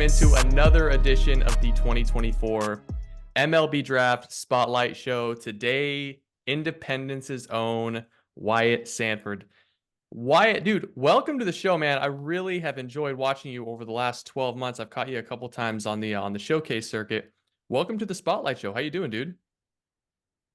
into another edition of the 2024 MLB Draft Spotlight Show. Today, Independence's own Wyatt Sanford. Wyatt, dude, welcome to the show, man. I really have enjoyed watching you over the last 12 months. I've caught you a couple times on the showcase circuit. Welcome to the Spotlight Show. How you doing, dude?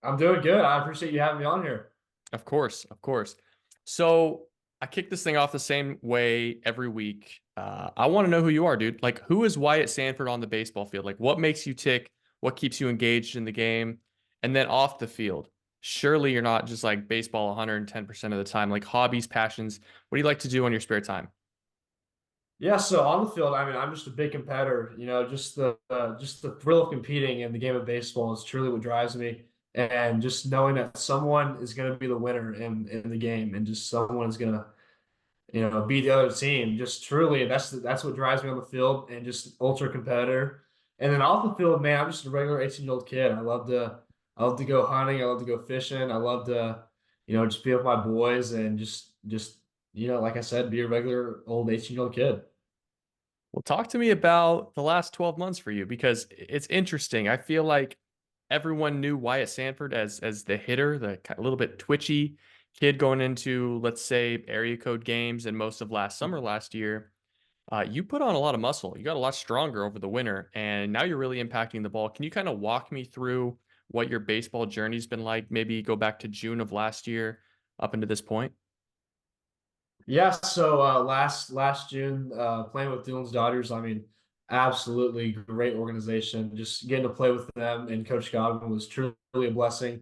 I'm doing good. I appreciate you having me on here. Of course, of course. So I kick this thing off the same way every week. I want to know who you are, dude. Like, who is Wyatt Sanford on the baseball field? Like, what makes you tick? What keeps you engaged in the game? And then off the field, surely you're not just like baseball 110% of the time. Like hobbies, passions. What do you like to do on your spare time? Yeah, so on the field, I mean, I'm just a big competitor. Just the thrill of competing in the game of baseball is truly what drives me. And just knowing that someone is going to be the winner in the game, and just someone is going to beat the other team. Just truly, that's what drives me on the field, and just ultra competitor. And then off the field, man, I'm just a regular 18-year-old kid. I love to go hunting. I love to go fishing. I love to, just be with my boys and just like I said, be a regular old 18-year-old kid. Well, talk to me about the last 12 months for you because it's interesting. I feel like everyone knew Wyatt Sanford as the hitter, the little bit twitchy kid going into, let's say, area code games and most of last summer last year. You put on a lot of muscle. You got a lot stronger over the winter, and now you're really impacting the ball. Can you kind of walk me through what your baseball journey's been like? Maybe go back to June of last year up into this point. Yeah, so last June, playing with Dylan's Dodgers, I mean, absolutely great organization. Just getting to play with them and Coach Godwin was truly a blessing.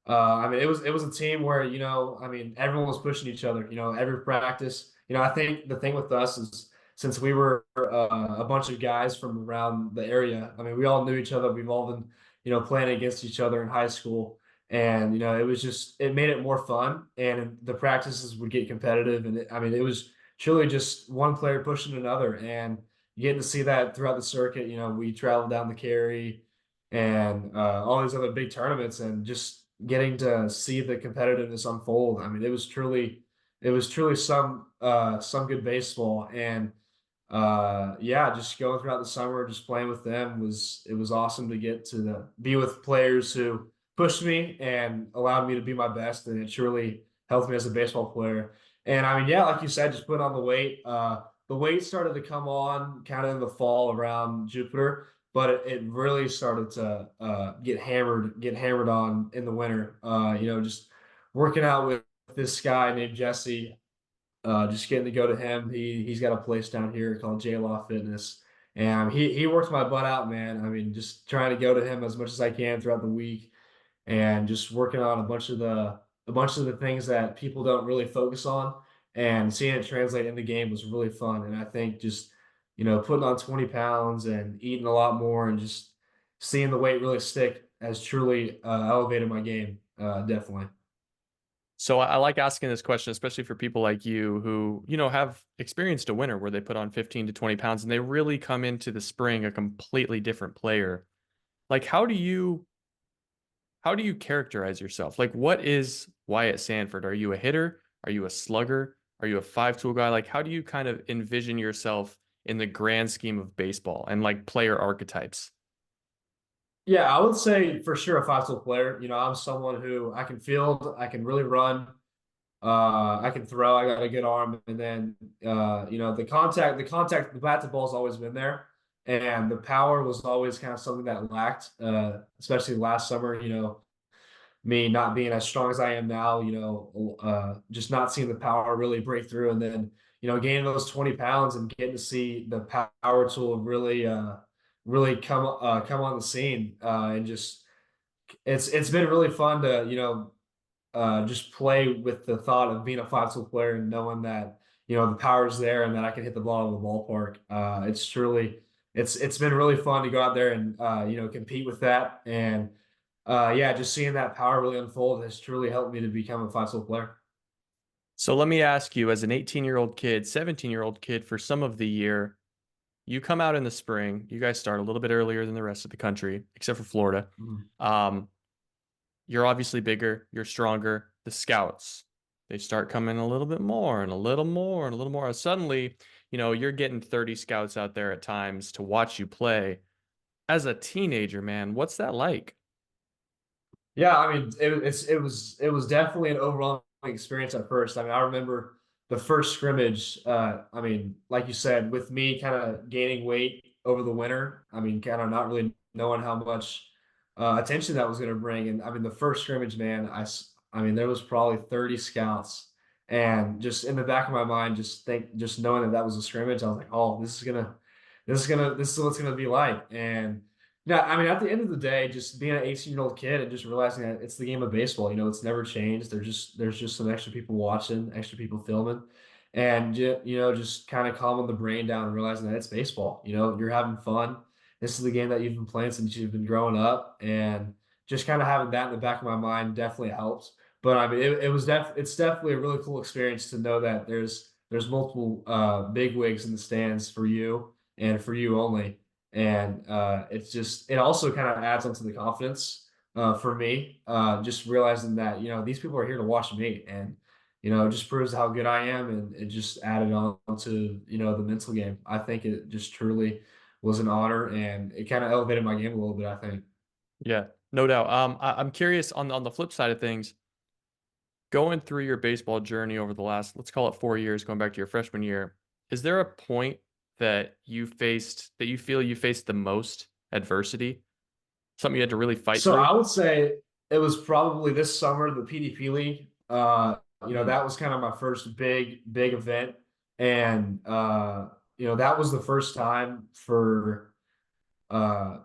I mean, it was a team where, I mean, everyone was pushing each other, every practice. I think the thing with us is since we were a bunch of guys from around the area, I mean, we all knew each other. We've all been, playing against each other in high school. And it was just it made it more fun, and the practices would get competitive, and I mean, it was truly just one player pushing another, and you get to see that throughout the circuit. We traveled down the Cary and all these other big tournaments, and just getting to see the competitiveness unfold. I mean, it was truly some good baseball, and yeah, just going throughout the summer, just playing with them was awesome to get to be with players who pushed me and allowed me to be my best, and it truly helped me as a baseball player. And I mean, yeah, like you said, just put on the weight. The weight started to come on kind of in the fall around Jupiter, but it really started to get hammered on in the winter. Just working out with this guy named Jesse, just getting to go to him. He's got a place down here called J Law Fitness. And he works my butt out, man. I mean, just trying to go to him as much as I can throughout the week, and just working on a bunch of the things that people don't really focus on, and seeing it translate in the game was really fun. And I think just putting on 20 pounds and eating a lot more, and just seeing the weight really stick has truly elevated my game, definitely. So I like asking this question, especially for people like you who, have experienced a winter where they put on 15 to 20 pounds and they really come into the spring a completely different player. Like, how do you characterize yourself? Like, what is Wyatt Sanford? Are you a hitter? Are you a slugger? Are you a five-tool guy? Like, how do you kind of envision yourself in the grand scheme of baseball and like player archetypes? Yeah, I would say for sure a five-tool player. I'm someone who I can field, I can really run, I can throw, I got a good arm, and then the bat to ball's always been there, and the power was always kind of something that lacked, especially last summer. Me not being as strong as I am now, just not seeing the power really break through, and then gaining those 20 pounds and getting to see the power tool really come on the scene, and just it's been really fun to just play with the thought of being a five-tool player and knowing that the power's there and that I can hit the ball in the ballpark. It's been really fun to go out there and compete with that, and yeah, just seeing that power really unfold has truly helped me to become a five-tool player. So let me ask you, as an 18-year-old kid, 17-year-old kid for some of the year, you come out in the spring, you guys start a little bit earlier than the rest of the country, except for Florida. Mhm. Um, you're obviously bigger, you're stronger. The scouts, they start coming a little bit more and a little more and a little more. Suddenly, you're getting 30 scouts out there at times to watch you play. As a teenager, man, what's that like? Yeah, I mean, it was definitely an overwhelming experience at first. I mean, I remember the first scrimmage. I mean, like you said, with me kind of gaining weight over the winter. I mean, kind of not really knowing how much attention that was going to bring. And I mean, the first scrimmage, man, I mean, there was probably 30 scouts, and just in the back of my mind, just knowing that that was a scrimmage, I was like, oh, this is what it's gonna be like. And yeah, I mean, at the end of the day, just being an 18-year-old kid and just realizing that it's the game of baseball, it's never changed. There's just some extra people watching, extra people filming, and just kind of calming the brain down and realizing that it's baseball. You're having fun. This is the game that you've been playing since you've been growing up, and just kind of having that in the back of my mind definitely helps. But I mean, it's definitely a really cool experience to know that there's multiple big wigs in the stands for you and for you only. And it also kind of adds onto the confidence for me, just realizing that, these people are here to watch me, and, it just proves how good I am. And it just added on to, the mental game. I think it just truly was an honor, and it kind of elevated my game a little bit, I think. Yeah, no doubt. I'm curious on the flip side of things, going through your baseball journey over the last, let's call it 4 years, going back to your freshman year, is there a point that you feel you faced the most adversity? Something you had to really fight So through? I would say it was probably this summer, the PDP League. Mm, That was kind of my first big event. And, that was the first time for, on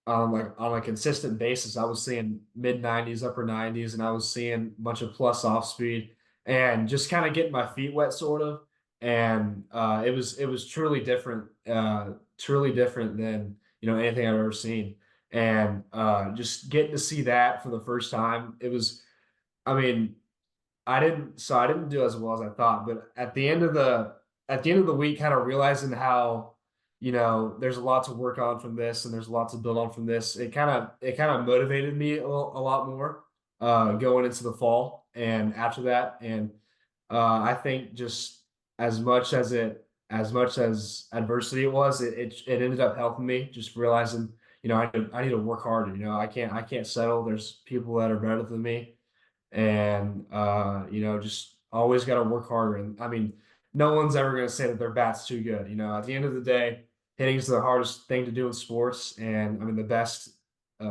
a consistent basis, I was seeing mid 90s, upper 90s, and I was seeing a bunch of plus off speed and just kind of getting my feet wet, sort of. And it was truly different than anything I've ever seen. And just getting to see that for the first time, I mean, I didn't do as well as I thought, but at the end of the week, kind of realizing how, there's a lot to work on from this, and there's a lot to build on from this. It kind of motivated me a lot more going into the fall and after that. And I think just as much as adversity it was, it ended up helping me, just realizing, I need to work harder. I can't settle. There's people that are better than me, and just always got to work harder. And I mean, no one's ever going to say that their bat's too good. At the end of the day, hitting is the hardest thing to do in sports, and I mean, the best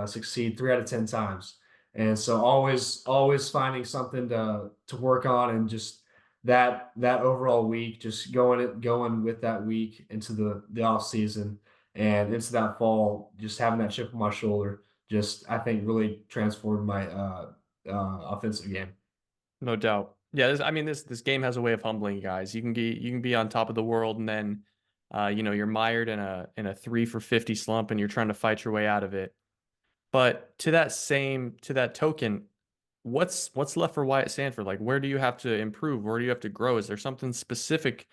succeed 3 out of 10 times. And so always finding something to work on, and just that overall week, just going with that week into the off season and into that fall, just having that chip on my shoulder, just I think really transformed my offensive game. no doubt. Yeah, I mean this game has a way of humbling you guys. You can be on top of the world, and then you're mired in a 3 for 50 slump, and you're trying to fight your way out of it. But to that token, what's left for Wyatt Sanford? Like, where do you have to improve? Where do you have to grow? Is there something specific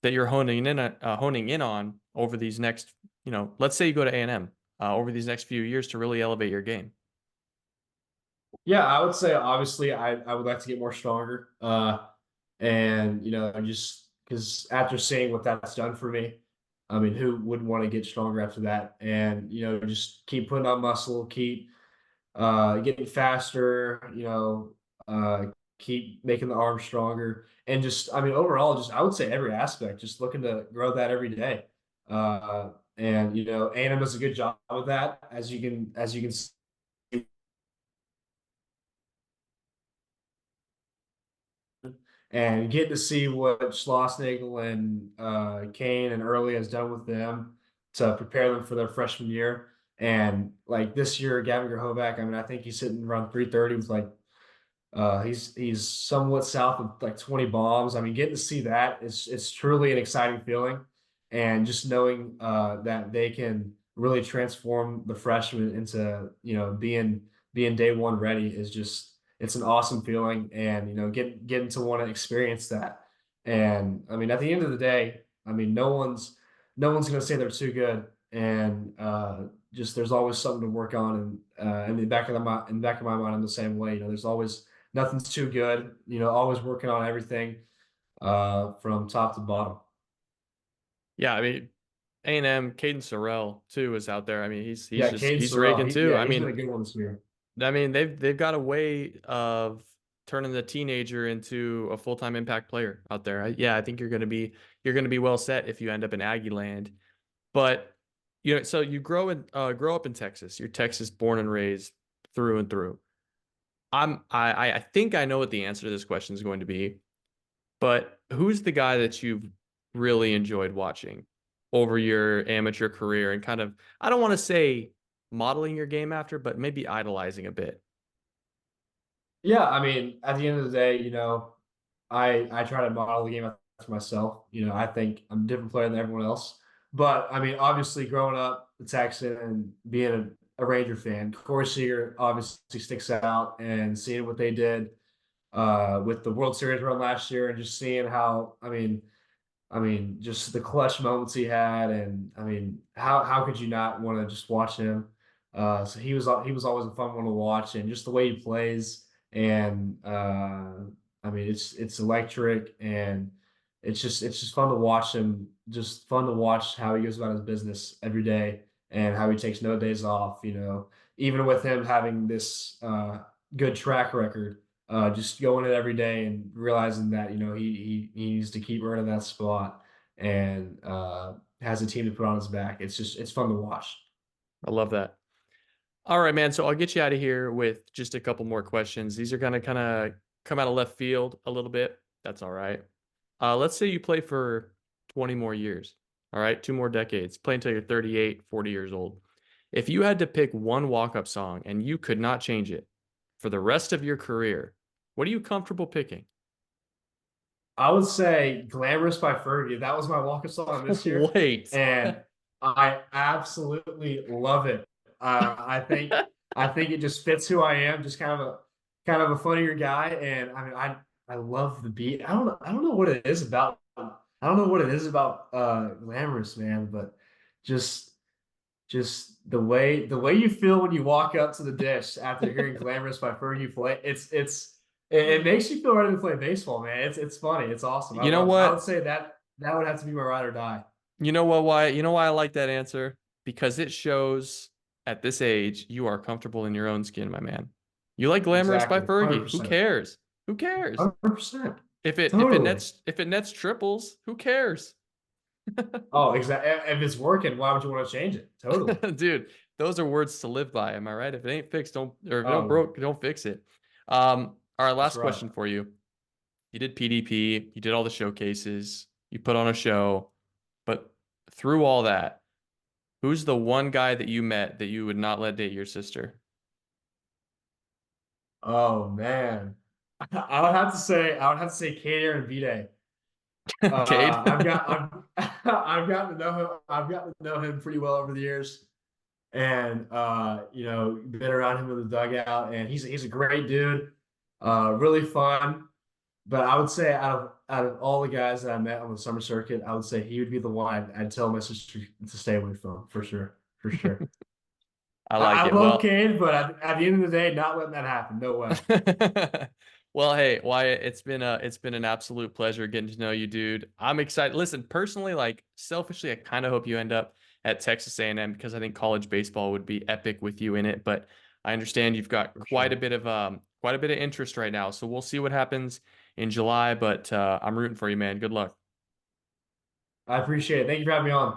that you're honing in on over these next, let's say you go to A&M, over these next few years to really elevate your game? Yeah, I would say obviously I would like to get more stronger. And just because after seeing what that's done for me, I mean, who wouldn't want to get stronger after that? And just keep putting on muscle, keep getting faster, keep making the arms stronger, and just I mean overall, just I would say every aspect, just looking to grow that every day. And A&M does a good job of that, as you can see, and get to see what Schlossnagle and Kane and Early has done with them to prepare them for their freshman year. And like this year, Gavin Grahovac, I mean, I think he's sitting around 330 with like he's somewhat south of like 20 bombs. I mean, getting to see that is it's truly an exciting feeling, and just knowing that they can really transform the freshmen into being day one ready is just it's an awesome feeling, and getting to want to experience that. And I mean, at the end of the day, I mean, no one's going to say they're too good, and just there's always something to work on. And in the back of in the back of my mind, I'm the same way. There's always nothing's too good. Always working on everything. from top to bottom. Yeah, I mean, A&M, Caden Sorrell too is out there. I mean, Yeah, Cade he's Sorrell. raking too. He's been a good one this year. I mean they've got a way of turning the teenager into a full-time impact player out there. Yeah, I think you're gonna be well set if you end up in Aggie land. But you know, so you grow up in Texas. You're Texas born and raised through and through. I think I know what the answer to this question is going to be. But who's the guy that you've really enjoyed watching over your amateur career and kind of, I don't want to say modeling your game after, but maybe idolizing a bit? Yeah, I mean, at the end of the day, I try to model the game after myself. I think I'm a different player than everyone else. But I mean, obviously, growing up a Texan and being a Ranger fan, Corey Seager obviously sticks out, and seeing what they did with the World Series run last year, and just seeing how, just the clutch moments he had, and I mean, how could you not want to just watch him? So he was always a fun one to watch, and just the way he plays, and I mean, it's electric, and it's just fun to watch him. Just fun to watch how he goes about his business every day, and how he takes no days off. Even with him having this good track record, just going it every day and realizing that he needs to keep earning that spot, and has a team to put on his back. It's fun to watch. I love that. All right, man. So I'll get you out of here with just a couple more questions. These are gonna kind of come out of left field a little bit. That's all right. Let's say you play for 20 more years. All right, two more decades. Play until you're 38, 40 years old. If you had to pick one walk-up song and you could not change it for the rest of your career, what are you comfortable picking? I would say "Glamorous" by Fergie. That was my walk-up song this year, Wait. and I absolutely love it. I think it just fits who I am. Just kind of a funnier guy, and I mean I love the beat. I don't know what it is about. I don't know what it is about "Glamorous," man, but just the way you feel when you walk up to the dish after hearing "Glamorous" by Fergie play, it makes you feel ready to play baseball, man. It's funny, it's awesome. I You know love it. I would what? say that would have to be my ride or die. You know what? Why? You know why I like that answer? Because it shows at this age you are comfortable in your own skin, my man. You like Glamorous by Exactly, Fergie. Who 100%, cares? Who cares? 100%, If totally. it nets triples, who cares? Oh, exactly. If it's working, why would you want to change it? Totally. Dude, those are words to live by. Am I right? If it ain't fixed, don't or if it don't Oh, broke, don't fix it. All right, that's last right. question for you. You did PDP, you did all the showcases, you put on a show, but through all that, who's the one guy that you met that you would not let date your sister? Oh man, I would have to say Katie and V-Day. Cade? I've gotten to know him. I've gotten to know him pretty well over the years, and been around him in the dugout, and he's a great dude, really fun. But I would say out of all the guys that I met on the summer circuit, I would say he would be the one I'd tell my sister to stay away from, for sure, for sure. I like I it. love Well, Cade, but at the end of the day, not letting that happen. No way. well, hey, Wyatt, it's been an absolute pleasure getting to know you, dude. I'm excited. Listen, personally, like selfishly, I kind of hope you end up at Texas A&M because I think college baseball would be epic with you in it. But I understand you've got For sure. quite a bit of interest right now. So we'll see what happens in July. But I'm rooting for you, man. Good luck. I appreciate it. Thank you for having me on.